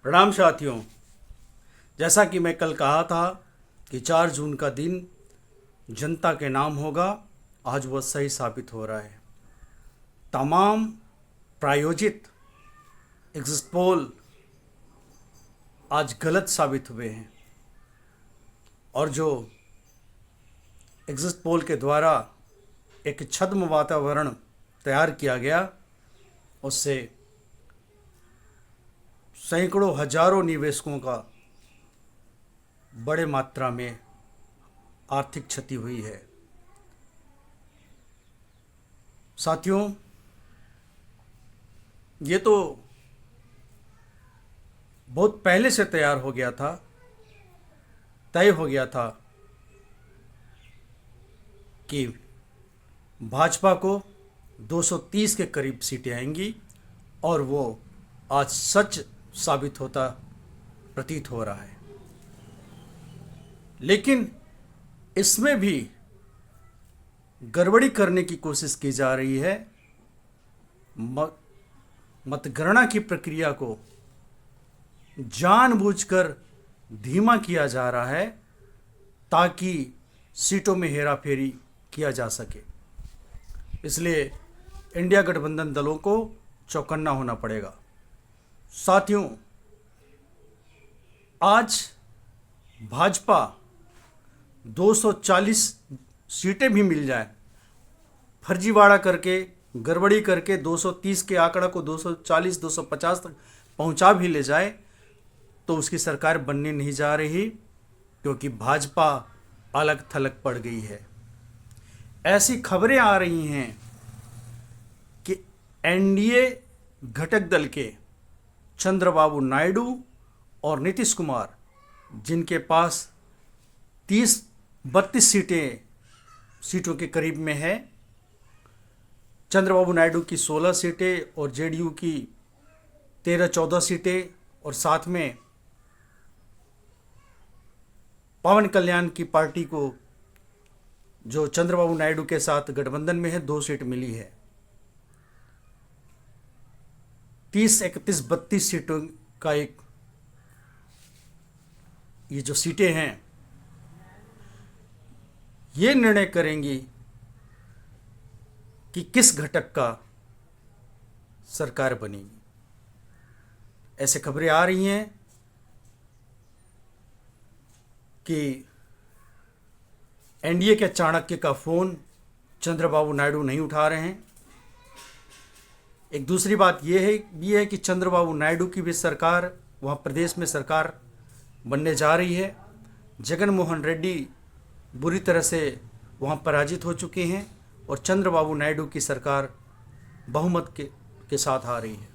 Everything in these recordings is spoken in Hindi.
प्रणाम साथियों। जैसा कि मैं कल कहा था कि 4 जून का दिन जनता के नाम होगा, आज वह सही साबित हो रहा है। तमाम प्रायोजित एग्जिट पोल आज गलत साबित हुए हैं और जो एग्जिट पोल के द्वारा एक छद्म वातावरण तैयार किया गया, उससे सैकड़ों हजारों निवेशकों का बड़े मात्रा में आर्थिक क्षति हुई है। साथियों, ये तो बहुत पहले से तैयार हो गया था, तय हो गया था कि भाजपा को 230 के करीब सीटें आएंगी और वो आज सच साबित होता प्रतीत हो रहा है। लेकिन इसमें भी गड़बड़ी करने की कोशिश की जा रही है। मतगणना की प्रक्रिया को जानबूझकर धीमा किया जा रहा है ताकि सीटों में हेराफेरी किया जा सके। इसलिए इंडिया गठबंधन दलों को चौकन्ना होना पड़ेगा। साथियों, आज भाजपा 240 सीटें भी मिल जाए, फर्जीवाड़ा करके गड़बड़ी करके 230 के आंकड़ा को 240 250 तक पहुंचा भी ले जाए तो उसकी सरकार बनने नहीं जा रही, क्योंकि भाजपा अलग थलग पड़ गई है। ऐसी खबरें आ रही हैं कि एनडीए घटक दल के चंद्रबाबू नायडू और नीतीश कुमार, जिनके पास 30-32 सीटों के करीब में है, चंद्रबाबू नायडू की 16 सीटें और जेडीयू की 13-14 सीटें और साथ में पवन कल्याण की पार्टी को, जो चंद्रबाबू नायडू के साथ गठबंधन में है, 2 सीट मिली है। 30, 31, 32 सीटों का ये जो सीटें हैं, ये निर्णय करेंगी कि किस घटक का सरकार बनेगी। ऐसे खबरें आ रही हैं कि एनडीए के चाणक्य का फोन चंद्रबाबू नायडू नहीं उठा रहे हैं। एक दूसरी बात यह है कि चंद्रबाबू नायडू की भी सरकार, वहाँ प्रदेश में सरकार बनने जा रही है। जगन मोहन रेड्डी बुरी तरह से वहाँ पराजित हो चुके हैं और चंद्रबाबू नायडू की सरकार बहुमत के साथ आ रही है।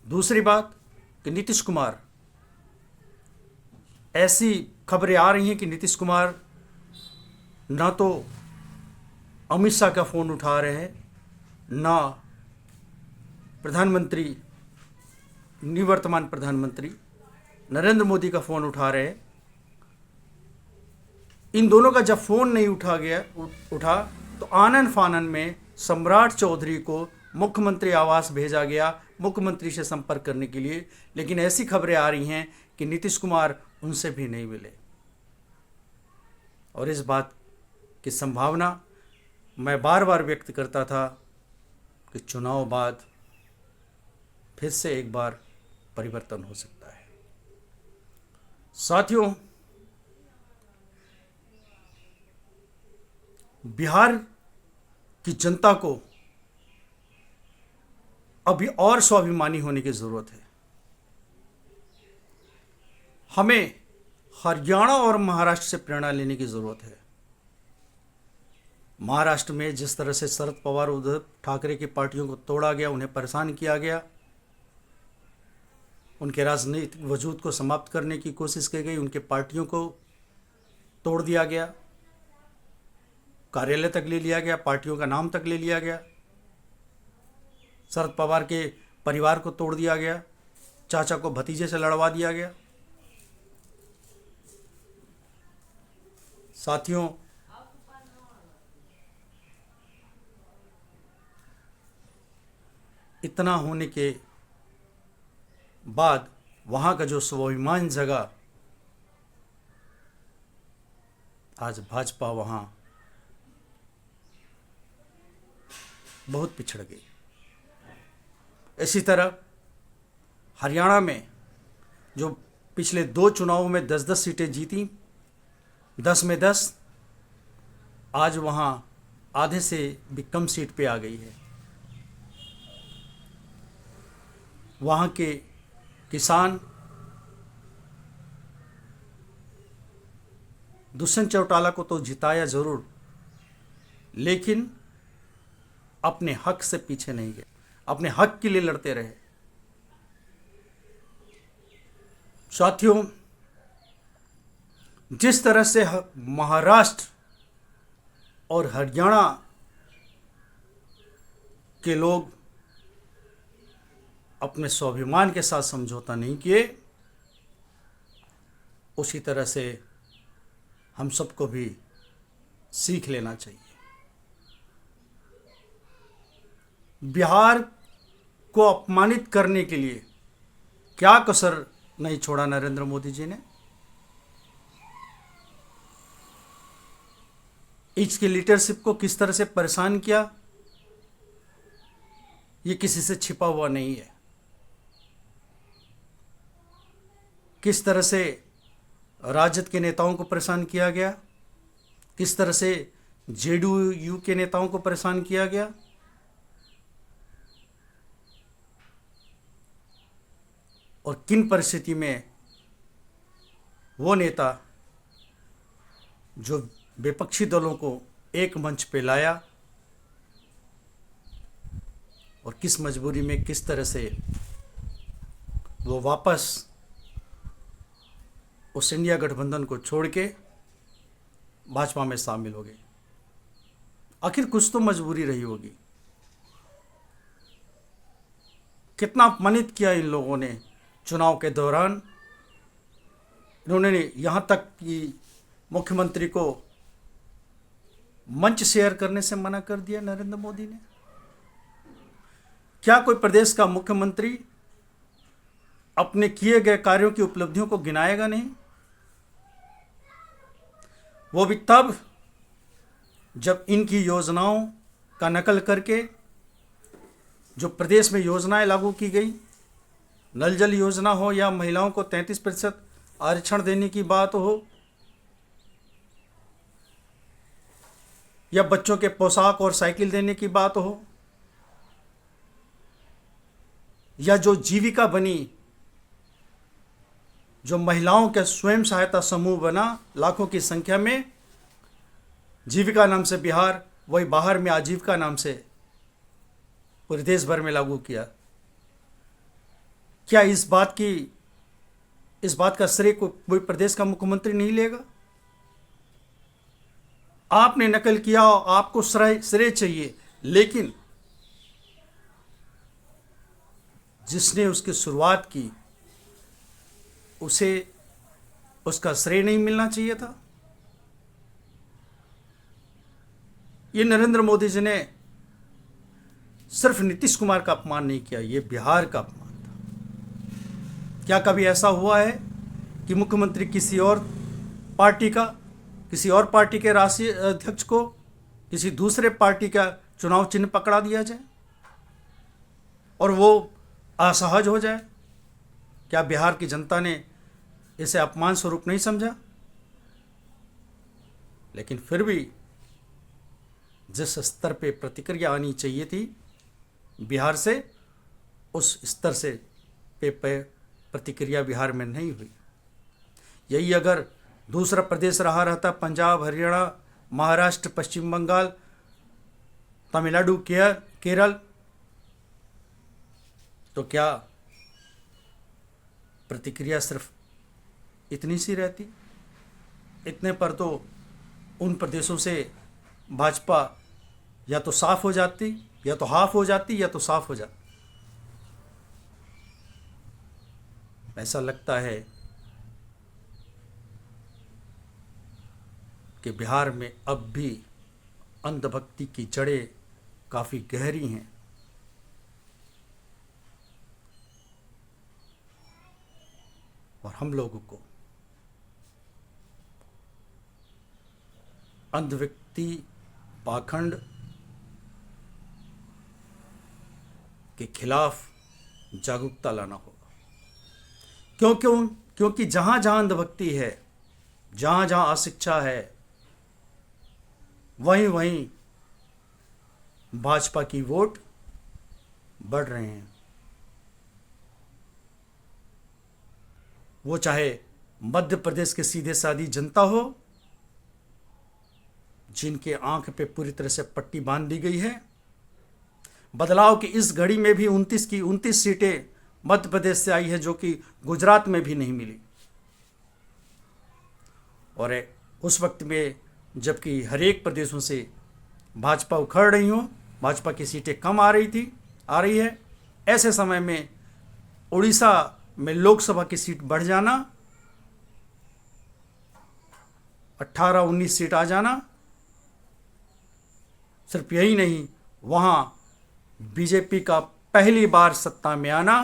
दूसरी बात कि नीतीश कुमार, ऐसी खबरें आ रही हैं कि नीतीश कुमार ना तो अमित शाह का फ़ोन उठा रहे हैं, ना प्रधानमंत्री, निवर्तमान प्रधानमंत्री नरेंद्र मोदी का फ़ोन उठा रहे हैं। इन दोनों का जब फ़ोन नहीं उठा तो आनन फानन में सम्राट चौधरी को मुख्यमंत्री आवास भेजा गया मुख्यमंत्री से संपर्क करने के लिए। लेकिन ऐसी खबरें आ रही हैं कि नीतीश कुमार उनसे भी नहीं मिले और इस बात की संभावना मैं बार बार व्यक्त करता था कि चुनाव बाद फिर से एक बार परिवर्तन हो सकता है। साथियों, बिहार की जनता को अभी और स्वाभिमानी होने की जरूरत है। हमें हरियाणा और महाराष्ट्र से प्रेरणा लेने की जरूरत है। महाराष्ट्र में जिस तरह से शरद पवार, उद्धव ठाकरे की पार्टियों को तोड़ा गया, उन्हें परेशान किया गया, उनके राजनीतिक वजूद को समाप्त करने की कोशिश की गई, उनके पार्टियों को तोड़ दिया गया, कार्यालय तक ले लिया गया, पार्टियों का नाम तक ले लिया गया, शरद पवार के परिवार को तोड़ दिया गया, चाचा को भतीजे से लड़वा दिया गया। साथियों, इतना होने के बाद वहाँ का जो स्वाभिमान जगह, आज भाजपा वहाँ बहुत पिछड़ गई। इसी तरह हरियाणा में जो पिछले 2 चुनावों में 10-10 सीटें जीती, 10 में 10, आज वहाँ आधे से भी कम सीट पे आ गई है। वहाँ के किसान दुष्यंत चौटाला को तो जिताया जरूर, लेकिन अपने हक से पीछे नहीं गए, अपने हक के लिए लड़ते रहे। साथियों, जिस तरह से महाराष्ट्र और हरियाणा के लोग अपने स्वाभिमान के साथ समझौता नहीं किए, उसी तरह से हम सबको भी सीख लेना चाहिए। बिहार को अपमानित करने के लिए क्या कसर नहीं छोड़ा नरेंद्र मोदी जी ने। इसकी लीडरशिप को किस तरह से परेशान किया, ये किसी से छिपा हुआ नहीं है। किस तरह से राजद के नेताओं को परेशान किया गया, किस तरह से जेडीयू के नेताओं को परेशान किया गया, और किन परिस्थिति में वो नेता जो विपक्षी दलों को एक मंच पे लाया, और किस मजबूरी में किस तरह से वो वापस उस इंडिया गठबंधन को छोड़ के भाजपा में शामिल हो गए। आखिर कुछ तो मजबूरी रही होगी। कितना अपमानित किया इन लोगों ने चुनाव के दौरान। इन्होंने यहाँ तक कि मुख्यमंत्री को मंच शेयर करने से मना कर दिया नरेंद्र मोदी ने। क्या कोई प्रदेश का मुख्यमंत्री अपने किए गए कार्यों की उपलब्धियों को गिनाएगा नहीं? वो भी तब जब इनकी योजनाओं का नकल करके जो प्रदेश में योजनाएं लागू की गई, नल जल योजना हो या महिलाओं को 33% आरक्षण देने की बात हो, या बच्चों के पोशाक और साइकिल देने की बात हो, या जो जीविका बनी, जो महिलाओं के स्वयं सहायता समूह बना लाखों की संख्या में, जीविका नाम से बिहार, वही बाहर में आजीविका नाम से पूरे देश भर में लागू किया। क्या इस बात का श्रेय कोई प्रदेश का मुख्यमंत्री नहीं लेगा? आपने नकल किया, आपको श्रेय चाहिए, लेकिन जिसने उसकी शुरुआत की उसे उसका श्रेय नहीं मिलना चाहिए था। ये नरेंद्र मोदी जी ने सिर्फ नीतीश कुमार का अपमान नहीं किया, ये बिहार का अपमान था। क्या कभी ऐसा हुआ है कि मुख्यमंत्री किसी और पार्टी के राष्ट्रीय अध्यक्ष को किसी दूसरे पार्टी का चुनाव चिन्ह पकड़ा दिया जाए और वो असहज हो जाए? क्या बिहार की जनता ने इसे अपमान स्वरूप नहीं समझा? लेकिन फिर भी जिस स्तर पे प्रतिक्रिया आनी चाहिए थी बिहार से, उस स्तर से पे प्रतिक्रिया बिहार में नहीं हुई। यही अगर दूसरा प्रदेश रहा रहता, पंजाब, हरियाणा, महाराष्ट्र, पश्चिम बंगाल, तमिलनाडु, केरल, तो क्या प्रतिक्रिया सिर्फ इतनी सी रहती? इतने पर तो उन प्रदेशों से भाजपा या तो साफ हो जाती, या तो हाफ हो जाती, या तो साफ हो जाती। ऐसा लगता है कि बिहार में अब भी अंधभक्ति की जड़ें काफ़ी गहरी हैं। और हम लोगों को अंधव्यक्ति पाखंड के खिलाफ जागरूकता लाना होगा। क्योंकि जहां जहां अंधभक्ति है, जहां जहां अशिक्षा है, वहीं वहीं भाजपा की वोट बढ़ रहे हैं। वो चाहे मध्य प्रदेश के सीधे सादी जनता हो, जिनके आंख पे पूरी तरह से पट्टी बांध दी गई है। बदलाव की इस घड़ी में भी 29 की 29 सीटें मध्य प्रदेश से आई है, जो कि गुजरात में भी नहीं मिली। और उस वक्त में जबकि हर एक प्रदेशों से भाजपा उखड़ रही हो, भाजपा की सीटें कम आ रही है, ऐसे समय में उड़ीसा में लोकसभा की सीट बढ़ जाना, 18-19 सीट आ जाना, सिर्फ यही नहीं, वहां बीजेपी का पहली बार सत्ता में आना,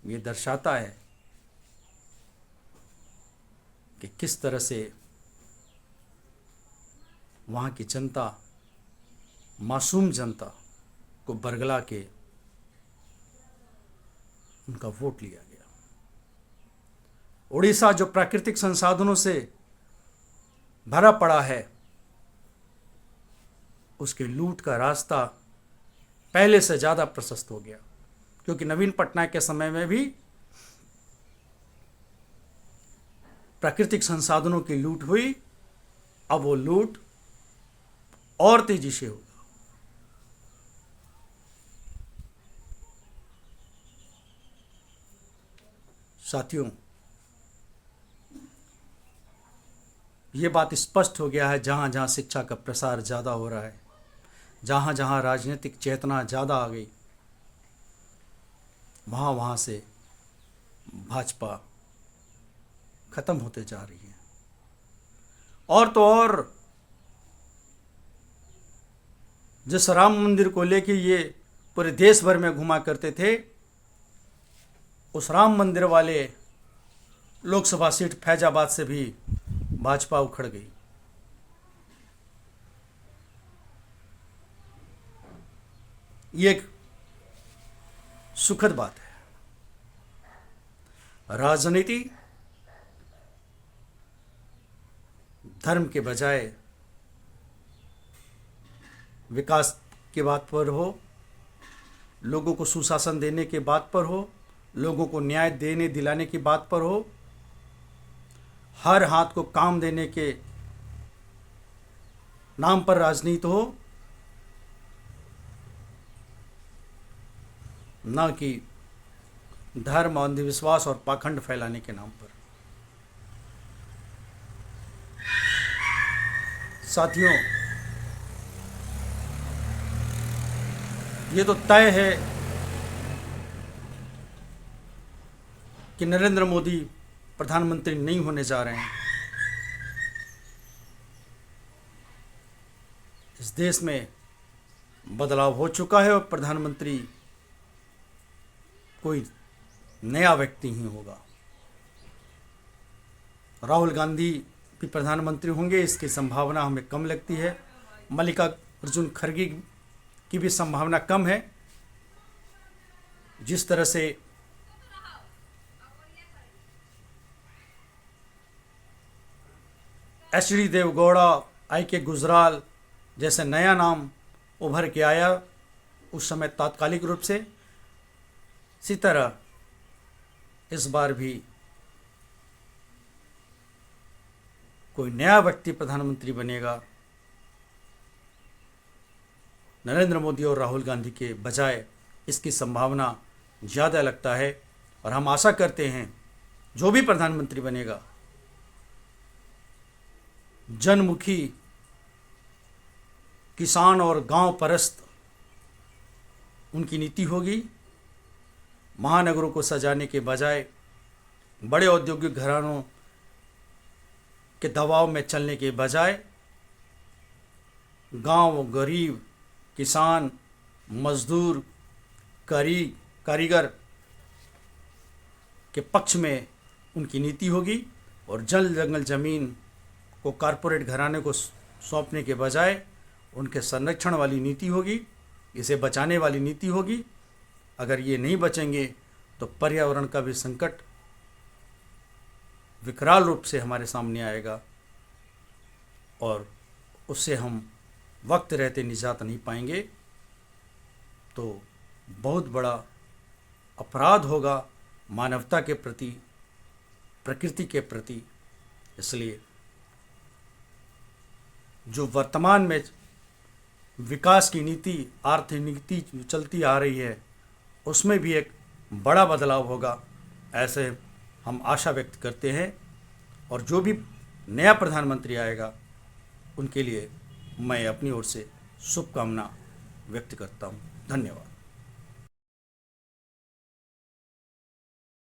ये दर्शाता है कि किस तरह से वहां की जनता, मासूम जनता को बरगला के उनका वोट लिया गया। उड़ीसा जो प्राकृतिक संसाधनों से भरा पड़ा है, उसके लूट का रास्ता पहले से ज्यादा प्रशस्त हो गया, क्योंकि नवीन पटनायक के समय में भी प्राकृतिक संसाधनों की लूट हुई। अब वो लूट और तेजी से होगा। साथियों, ये बात स्पष्ट हो गया है, जहां जहां शिक्षा का प्रसार ज़्यादा हो रहा है, जहां जहां राजनीतिक चेतना ज़्यादा आ गई, वहां वहां से भाजपा खत्म होते जा रही है। और तो और जिस राम मंदिर को लेके ये पूरे देश भर में घुमा करते थे, उस राम मंदिर वाले लोकसभा सीट फैजाबाद से भी भाजपा उखड़ गई। ये एक सुखद बात है। राजनीति धर्म के बजाय विकास की बात पर हो, लोगों को सुशासन देने की बात पर हो, लोगों को न्याय देने दिलाने की बात पर हो, हर हाथ को काम देने के नाम पर राजनीति हो, ना कि धर्म, अंधविश्वास और पाखंड फैलाने के नाम पर। साथियों, ये तो तय है कि नरेंद्र मोदी प्रधानमंत्री नहीं होने जा रहे हैं। इस देश में बदलाव हो चुका है और प्रधानमंत्री कोई नया व्यक्ति ही होगा। राहुल गांधी भी प्रधानमंत्री होंगे, इसकी संभावना हमें कम लगती है। मल्लिकार्जुन खड़गे की भी संभावना कम है। जिस तरह से एच.डी. देवगौड़ा, आई.के. गुजराल जैसे नया नाम उभर के आया उस समय तात्कालिक रूप से, इसी तरह इस बार भी कोई नया व्यक्ति प्रधानमंत्री बनेगा, नरेंद्र मोदी और राहुल गांधी के बजाय, इसकी संभावना ज़्यादा लगता है। और हम आशा करते हैं जो भी प्रधानमंत्री बनेगा जनमुखी, किसान और गांव परस्त उनकी नीति होगी। महानगरों को सजाने के बजाय बड़े औद्योगिक घरानों के दबाव में चलने के बजाय गांव, गरीब, किसान, मजदूर, कारीगर के पक्ष में उनकी नीति होगी और जल जंगल ज़मीन को कॉरपोरेट घराने को सौंपने के बजाय उनके संरक्षण वाली नीति होगी, इसे बचाने वाली नीति होगी। अगर ये नहीं बचेंगे तो पर्यावरण का भी संकट विकराल रूप से हमारे सामने आएगा और उससे हम वक्त रहते निजात नहीं पाएंगे। तो बहुत बड़ा अपराध होगा मानवता के प्रति, प्रकृति के प्रति। इसलिए जो वर्तमान में विकास की नीति, आर्थिक नीति चलती आ रही है, उसमें भी एक बड़ा बदलाव होगा, ऐसे हम आशा व्यक्त करते हैं। और जो भी नया प्रधानमंत्री आएगा उनके लिए मैं अपनी ओर से शुभकामना व्यक्त करता हूँ। धन्यवाद।